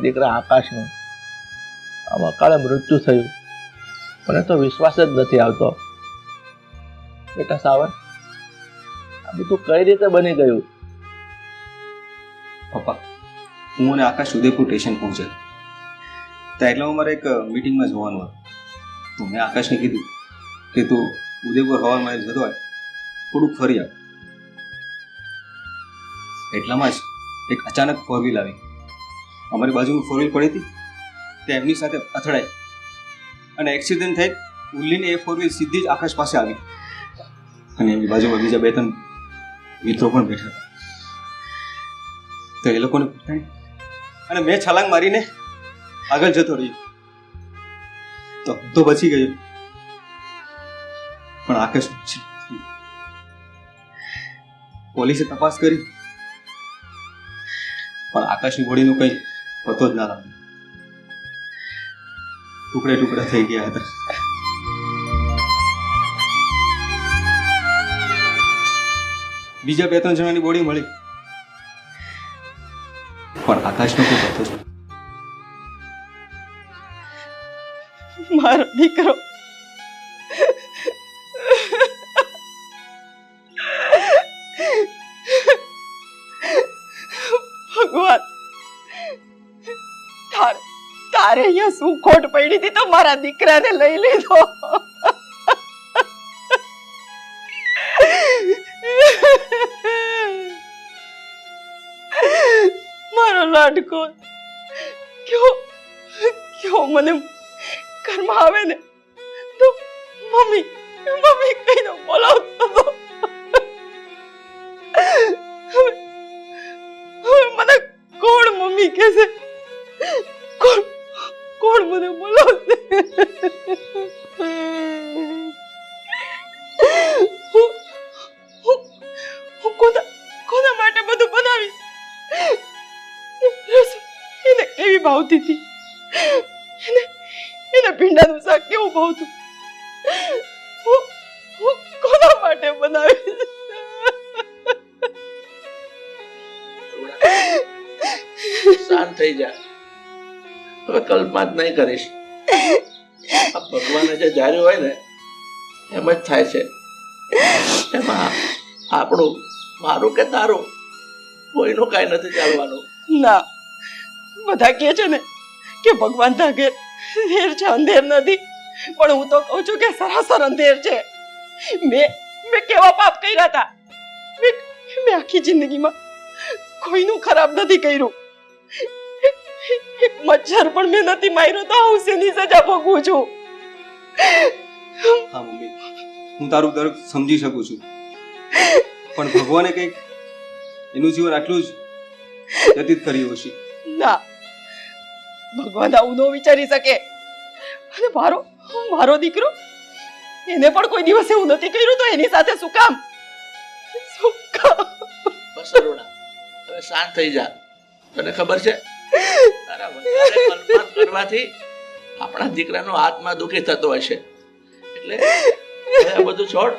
દીકરા આકાશનું આમ અકાળે મૃત્યુ થયું. મને તો વિશ્વાસ જ નથી આવતો. બેટા સાવર, આ બધું કઈ રીતે બની ગયું? પપ્પા, હું અને આકાશ ઉદયપુર સ્ટેશન પહોંચ્યા ત્યાં એટલે હું મારે એક મીટિંગમાં જવાનું હતું. તો મેં આકાશને કીધું કે તું ઉદયપુર હવામાન જતો હોય થોડુંક ફરી આવ. એટલામાં જ એક અચાનક ફોર વ્હીલ આવી. અમારી બાજુમાં ફોર વ્હીલ પડી હતી તે એમની સાથે અથડાઈ અને એક્સિડન્ટ થઈ ઉલ્લીને એ ફોર વ્હીલ સીધી જ આકાશ પાસે આવી અને એમની બાજુમાં બીજા 2-3 મિત્રો પણ બેઠા હતા. તો એ લોકોને પકડી અને મેં છલાંગ મારીને આગળ જતો રહ્યો તો બચી ગયો, પણ આકાશ પોલીસે તપાસ કરી પણ આકાશની બોડીનું કંઈ પતો જ ના લાગ્યો. ટુકડે ટુકડા થઈ ગયા હતા. બીજા 2-3 જણાની બોડી મળી પણ આકાશનો કોઈ પતો જ નહીં. મારો દીકરો ભગવાન, તારે અહીંયા શું ખોટ પડી હતી તો મારા દીકરાને લઈ લીધો. મારો લાડકો ક્યો મને ઘરમાં આવે ને તો મમ્મી મમ્મી કહીને બોલાવતો હતો. હવે મને કોણ મમ્મી કહેશે? કોણ મને બોલાવશે? હું કોના માટે બધું બનાવીશ? એને કેવી ભાવતી હતી, એને ભીંડાનું શાક કેવું ભાવતું, હું કોના માટે બનાવીશ? શાંત થઈ જા. હવે કલ્પના જ નહીં કરીશ. આ ભગવાને જે ધાર્યું હોય ને એમ જ થાય છે. એમાં આપણું, મારું કે તારું કોઈનું કાંઈ નથી ચાલવાનું. ના, બધા કહે છે ને કે ભગવાન ધાગે અંધેર છે, અંધેર નથી, પણ હું તો કહું છું કે સરાસર અંધેર છે. મેં કેવા પાપ કર્યા હતા. મેં આખી જિંદગીમાં કોઈનું ખરાબ નથી કર્યું. એક મચ્છર પણ મેં નથી માર્યો તો હું શેની સજા ભોગવું છું? હા મમ્મી, હું તારું દર્દ સમજી શકું છું, પણ ભગવાને કંઈક એનું જીવન આટલું જ વ્યતીત કર્યું હશે. ના, ભગવાન આવું ન વિચારી શકે. અને મારો દીકરો, એને પણ કોઈ દિવસ એવું નથી કર્યું તો એની સાથે શું કામ? બસ અરુણા, હવે શાંત થઈ જા. તને ખબર છે, તારા વધારે કલ્પના કરવાથી આપણા દીકરાનો આત્મા દુઃખી થતો હશે. એટલે હવે આ બધું છોડ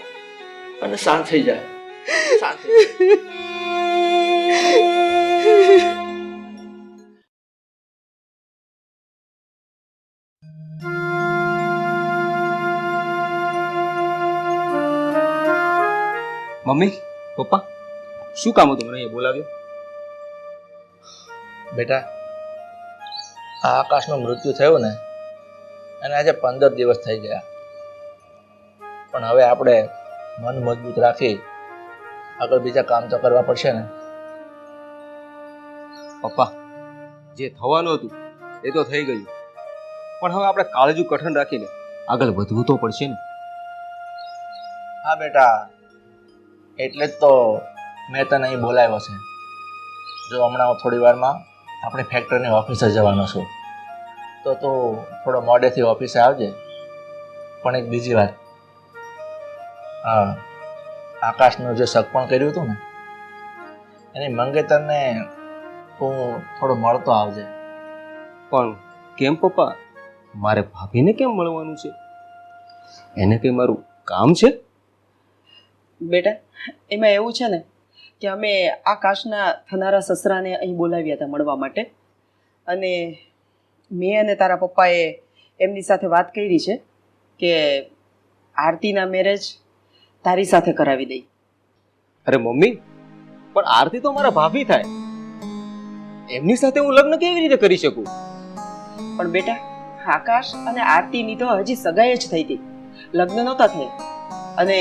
અને શાંત થઈ જા. શાંત થઈ જા. મમ્મી, પપ્પા, શું કામ હતું મને અહીંયા બોલાવ્યો? બેટા, આ આકાશનું મૃત્યુ થયું ને અને આજે 15 દિવસ થઈ ગયા. પણ હવે આપણે મન મજબૂત રાખી આગળ બીજા કામ તો કરવા પડશે ને. પપ્પા, જે થવાનું હતું એ તો થઈ ગયું, પણ હવે આપણે કાળજું કઠણ રાખીને આગળ વધવું તો પડશે ને. હા બેટા, એટલે જ તો મેં તને અહીં બોલાવ્યો છે. જો હમણાં હું થોડી વારમાં આપણી ફેક્ટરીની ઓફિસે જવાનો છું, તો તું થોડો મોડેથી ઓફિસે આવજે. પણ એક બીજી વાત, હા, આકાશનું જે સગપણ કર્યું હતું ને એની મંગેતરને તું થોડો મળતો આવજે. પણ કેમ પપ્પા? મારે ભાભીને કેમ મળવાનું છે? એને કંઈ મારું કામ છે? બેટા, એમાં એવું છે ને કે અમે આકાશના થનારા સસરાને અહીં બોલાવ્યા હતા મળવા માટે. અને મેં અને તારા પપ્પાએ એમની સાથે વાત કરી છે કે આરતીના મેરેજ તારી સાથે કરાવી દઈ. અરે મમ્મી, પણ આરતી તો મારા ભાભી થાય, એમની સાથે હું લગ્ન કેવી રીતે કરી શકું? પણ બેટા, આકાશ અને આરતીની તો હજી સગાઈ જ થઈ હતી, લગ્ન નહોતા થયા. અને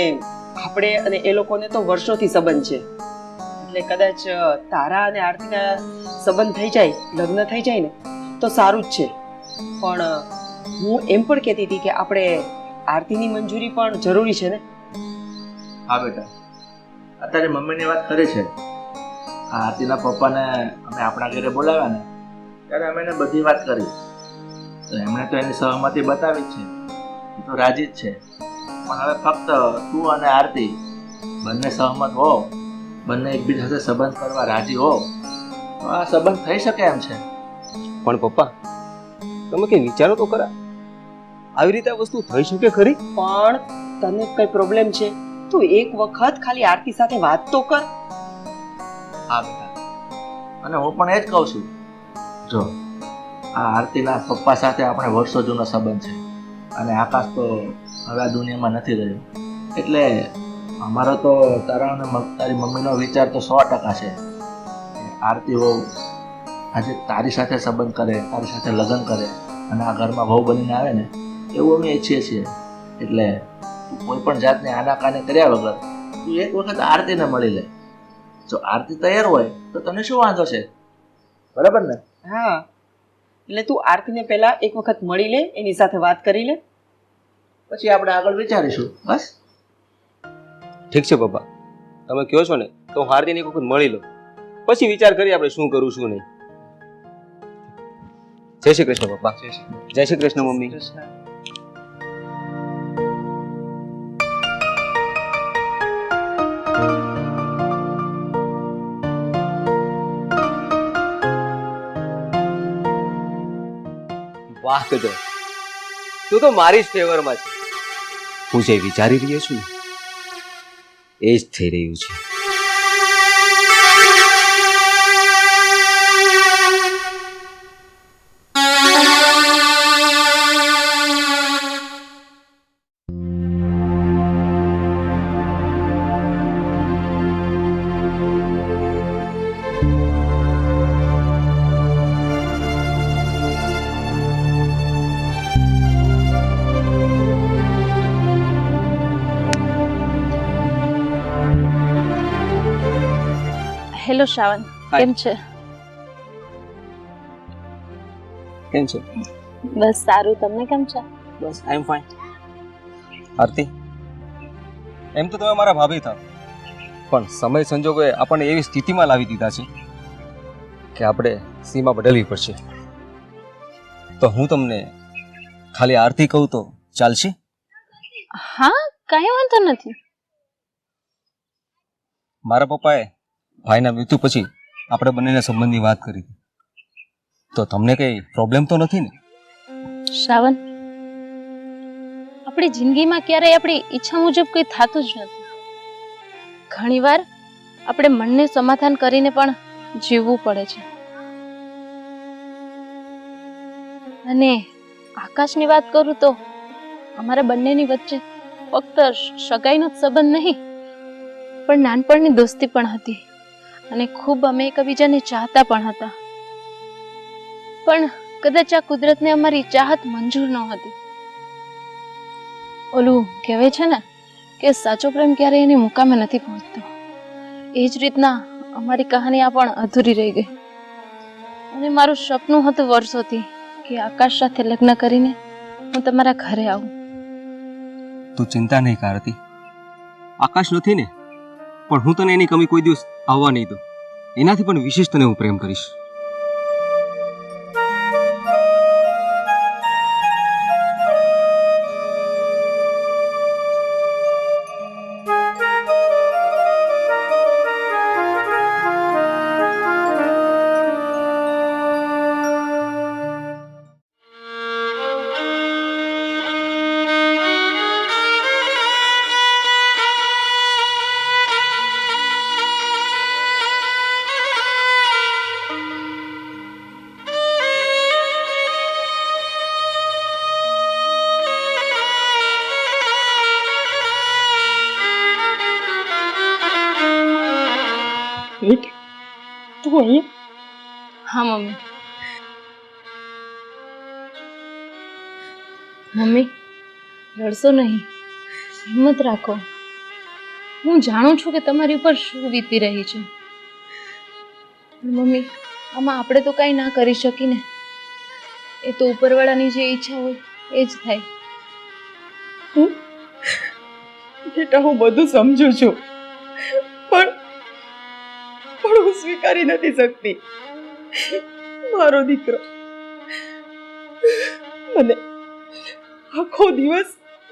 આપણે અને એ લોકોને તો વર્ષોથી સંબંધ છે, એટલે કદાચ તારા અને આરતીના સંબંધ થઈ જાય, લગ્ન થઈ જાય ને તો સારું જ છે. પણ હું એમ પણ કહેતી હતી કે આપણે આરતીની મંજૂરી પણ જરૂરી છે ને. હા બેટા, અત્યારે મમ્મીની વાત કરી છે. આ આરતીના પપ્પાને અમે આપણા ઘરે બોલાવ્યા ને ત્યારે અમે એને બધી વાત કરી, તો એમણે તો એની સહમતિ બતાવી જ છે, એ તો રાજી જ છે. પણ હવે ફક્ત તું અને આરતી બંને સહમત હો, બંને એકબીજા સાથે સંબંધ કરવા રાજી હો તો આ સંબંધ થઈ શકે એમ છે. પણ પપ્પા, તમે કઈ વિચારો તો ખરા, આવી રીતે આ વસ્તુ થઈ શકે ખરી? પણ તને કઈ પ્રોબ્લેમ છે? તું એક વખત ખાલી આરતી સાથે વાત તો કર. હા બેટા, અને હું પણ એ જ કહું છું. જો આ આરતીના પપ્પા સાથે આપણે વર્ષો જૂનો સંબંધ છે, અને આકાશ તો હવે આ દુનિયામાં નથી રહ્યો, એટલે અમારો તો તારા અને તારી મમ્મીનો વિચાર તો 100% છે કે આરતી વહુ આજે તારી સાથે સંબંધ કરે, તારી સાથે લગ્ન કરે અને આ ઘરમાં વહુ બનીને આવે ને, એવું અમે ઈચ્છીએ છીએ. એટલે તું કોઈ પણ જાતની આનાકાની કર્યા વગર તું એક વખત આરતીને મળી લે. જો આરતી તૈયાર હોય તો તને શું વાંધો છે? બરાબર ને? હા, એટલે તું આરતીને પહેલા એક વખત મળી લે, એની સાથે વાત કરી લે, પછી આપણે આગળ વિચારીશું. બસ. ઠીક છે પપ્પા, તમે કહો છો ને તો હું આરતીને એક વખત મળી લઉં, પછી વિચાર કરીએ આપણે શું કરું શું નહીં. જય શ્રી કૃષ્ણ પપ્પા. જય શ્રી કૃષ્ણ મમ્મી. કૃષ્ણ. વાહ કદર, તું તો મારી જ ફેવરમાં છે. હું જે વિચારી રહ્યો છું એ જ થઈ રહ્યું છે. Hello Shravan, Hi. કેમ છે? કેમ છે? બસ સારું, તમને કેમ છે? બસ આઈ એમ ફાઇન. આરતી, એમ તો તમે મારા ભાભી થાવ, પણ સમય સંજોગોએ આપણને એવી સ્થિતિમાં લાવી દીધા છે કે આપણે સીમા બદલવી પડશે. તો હું તમને ખાલી આરતી કહું તો ચાલશે? હા, કાંઈ વાંધો નથી. મારા પપ્પાએ ભાઈના મૃત્યુ પછી આપણે બંનેના સંબંધની વાત કરી હતી, તો તમને કઈ પ્રોબ્લેમ તો નથી ને? શ્રાવણ, આપણી જિંદગીમાં ક્યારેય આપણી ઈચ્છા મુજબ કંઈ થતું જ નથી. ઘણીવાર આપણે મનને સમાધાન કરીને પણ જીવવું પડે છે. અને આકાશની વાત કરું તો અમારા બંનેની વચ્ચે ફક્ત સગાઈનો જ સંબંધ નહીં, પણ નાનપણની દોસ્તી પણ હતી અને ખૂબ અમે એકબીજાને ચાહતા પણ હતા. પણ કદાચ આ કુદરતને અમારી ચાહત મંજૂર ન હતી. ઓલું કહેવાય છે ને કે સાચો પ્રેમ ક્યારેય એની મુકામે નથી પહોંચતો, એ જ રીતના અમારી કહાની આ પણ અધૂરી રહી ગઈ. અને મારું સપનું હતું વર્ષોથી કે આકાશ સાથે લગ્ન કરીને હું તમારા ઘરે આવું. તું ચિંતા નહીં કરતી, આકાશ નથી ને, પણ હું તને એની કમી કોઈ દિવસ આવવા નહીં દઉં. એનાથી પણ વિશેષ તને હું પ્રેમ કરીશ. બેટા તું અહીંયા હા મમ્મી. મમ્મી રડશો નહીં, હિંમત રાખો. હું જાણું છું કે તમારી ઉપર શું વીતી રહી છે, પણ મમ્મી આમાં આપણે તો કાંઈ ના કરી શકીને. એ તો ઉપરવાળાની જે ઈચ્છા હોય એ જ થાય. બેટા હું બધું સમજુ છું, પણ હું સ્વીકારી નથી શકતી. મારો દીકરો મને આખો દિવસ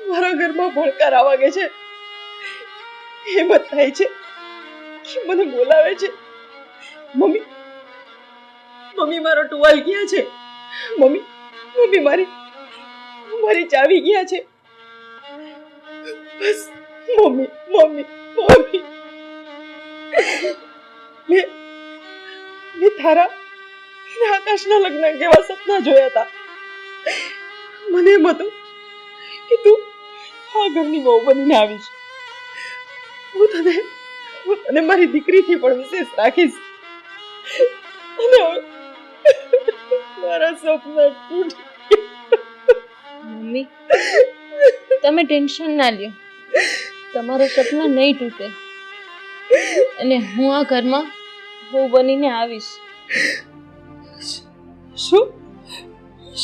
મારા ઘરમાં ભણકારા વાગે છે. એ બતાય છે કે મને બોલાવે છે, મમ્મી મમ્મી મારો ટુવાલ ક્યાં છે, મમ્મી મમ્મી મારી ચાવી ક્યાં છે. બસ મમ્મી મમ્મી મમ્મી મેં તારા અને આકાશના લગ્ન કેવા સપના જોયા હતા. મને એમ હતું કે તું આ ઘરની બહુ બનીને આવીશ. હું તને મારી દીકરીથી પણ વિશેષ રાખીશ. અને હવે મારા સપના તૂટી. મમ્મી તમે ટેન્શન ના લ્યો, તમારા સપના નહીં તૂટે અને હું આ ઘરમાં બહુ બનીને આવીશ.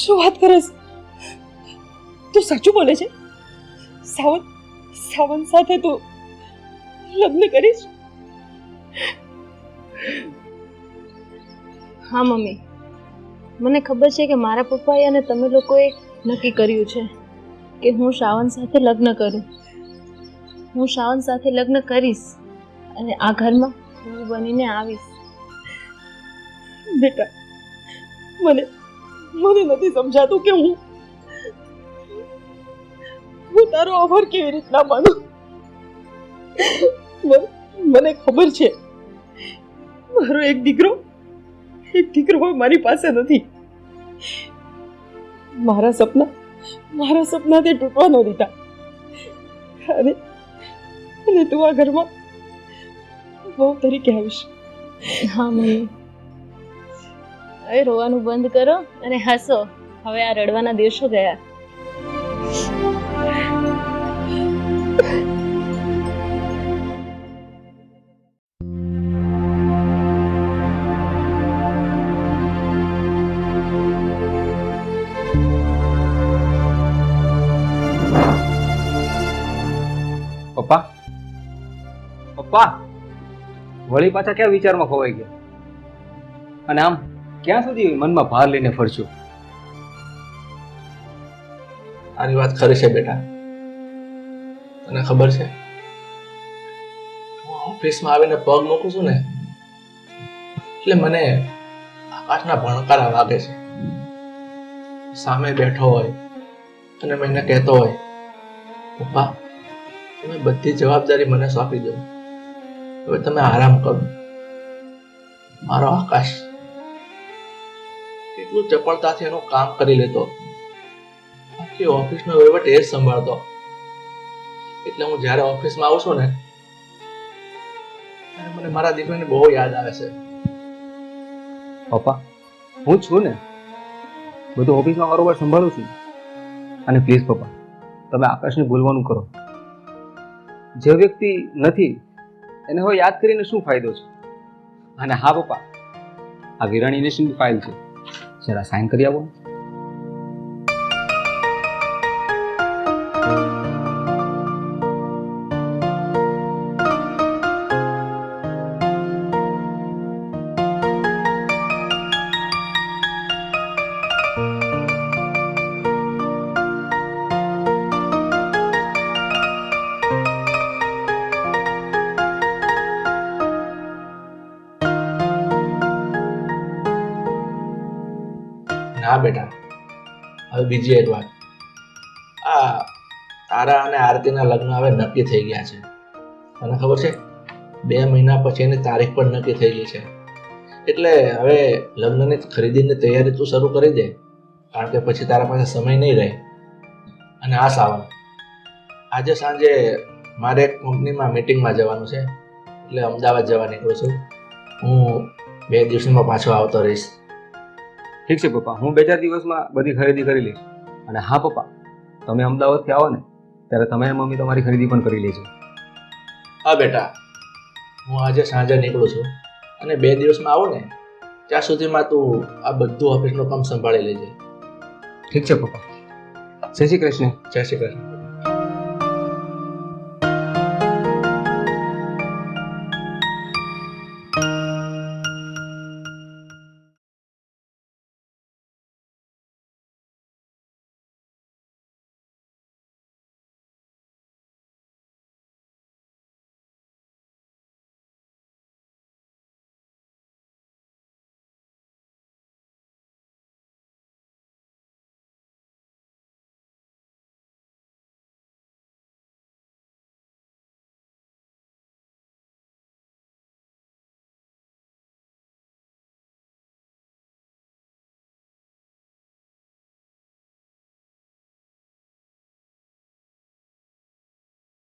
શું વાત કરે છે? તું સાચું બોલે છે? સાવન સાથે તું લગ્ન કરીશ? હા મમ્મી, મને ખબર છે કે મારા પપ્પાએ અને તમે લોકોએ નક્કી કર્યું છે કે હું શ્રાવણ સાથે લગ્ન કરું. હું શ્રાવણ સાથે લગ્ન કરીશ અને આ ઘરમાં હું બનીને આવીશ. બેટા મને નથી સમજાતું કે હું તારો આભાર કેવી રીતના માનું. મને ખબર છે મારો એક દીકરો મારી પાસે નથી. મારા સપના તે તૂટવા ન દીધા. અને તું આ ઘરમાં બહુ તરીકે આવીશ. હા મમ્મી, હવે રોવાનું બંધ કરો અને હસો. હવે આ રડવાના દિવસો ગયા. પપ્પા પપ્પા વળી પાછા ક્યાં વિચારમાં ખોવાઈ ગયા? અને આમ ક્યાં સુધી મનમાં ભાર લઈને ફરશો? આની વાત ખરી છે બેટા. તને ખબર છે, હું ઓફિસમાં આવીને પગ મૂકું છું ને એટલે મને આકાશના ભણકારા વાગે છે. સામે બેઠો હોય અને મેં એને કહેતો હોય, પપ્પા તમે બધી જવાબદારી મને સોંપી દો, હવે તમે આરામ કરો. મારો આકાશ કેટલું ચપળતાથી એનું કામ કરી લેતો, આખી ઓફિસનો વહીવટ એ જ સંભાળતો. એટલે હું જ્યારે ઓફિસમાં આવું છું ને ત્યારે મને મારા દીકરાની બહુ યાદ આવે છે. પપ્પા હું છું ને, બધું ઓફિસમાં બરોબર સંભાળું છું. અને પ્લીઝ પપ્પા તમે આકાશને ભૂલવાનું કરો. જે વ્યક્તિ નથી એને હવે યાદ કરીને શું ફાયદો છે? અને હા પપ્પા, આ વિરાણી ઇન્વેસ્ટની ફાઇલ છે, જરા સાઇન કરી આવો. હા બેટા, હવે બીજી એક વાત. આ તારા અને આરતીના લગ્ન હવે નક્કી થઈ ગયા છે. તને ખબર છે 2 મહિના પછી એની તારીખ પણ નક્કી થઈ ગઈ છે. એટલે હવે લગ્નની ખરીદીની તૈયારી તું શરૂ કરી દે, કારણ કે પછી તારા પાસે સમય નહીં રહે. અને આ સાવન, આજે સાંજે મારે એક કંપનીમાં મિટિંગમાં જવાનું છે, એટલે અમદાવાદ જવા નીકળું છું. હું 2 દિવસમાં પાછો આવતો રહીશ. ઠીક છે પપ્પા, હું 2-4 દિવસમાં બધી ખરીદી કરી લઈશ. અને હા પપ્પા, તમે અમદાવાદથી આવો ને ત્યારે તમે અને મમ્મી તમારી ખરીદી પણ કરી લેજો. હા બેટા, હું આજે સાંજે નીકળું છું અને 2 દિવસમાં આવું ને ત્યાં સુધીમાં તું આ બધું ઓફિસનું કામ સંભાળી લેજે. ઠીક છે પપ્પા. જય શ્રી કૃષ્ણ. જય શ્રી કૃષ્ણ.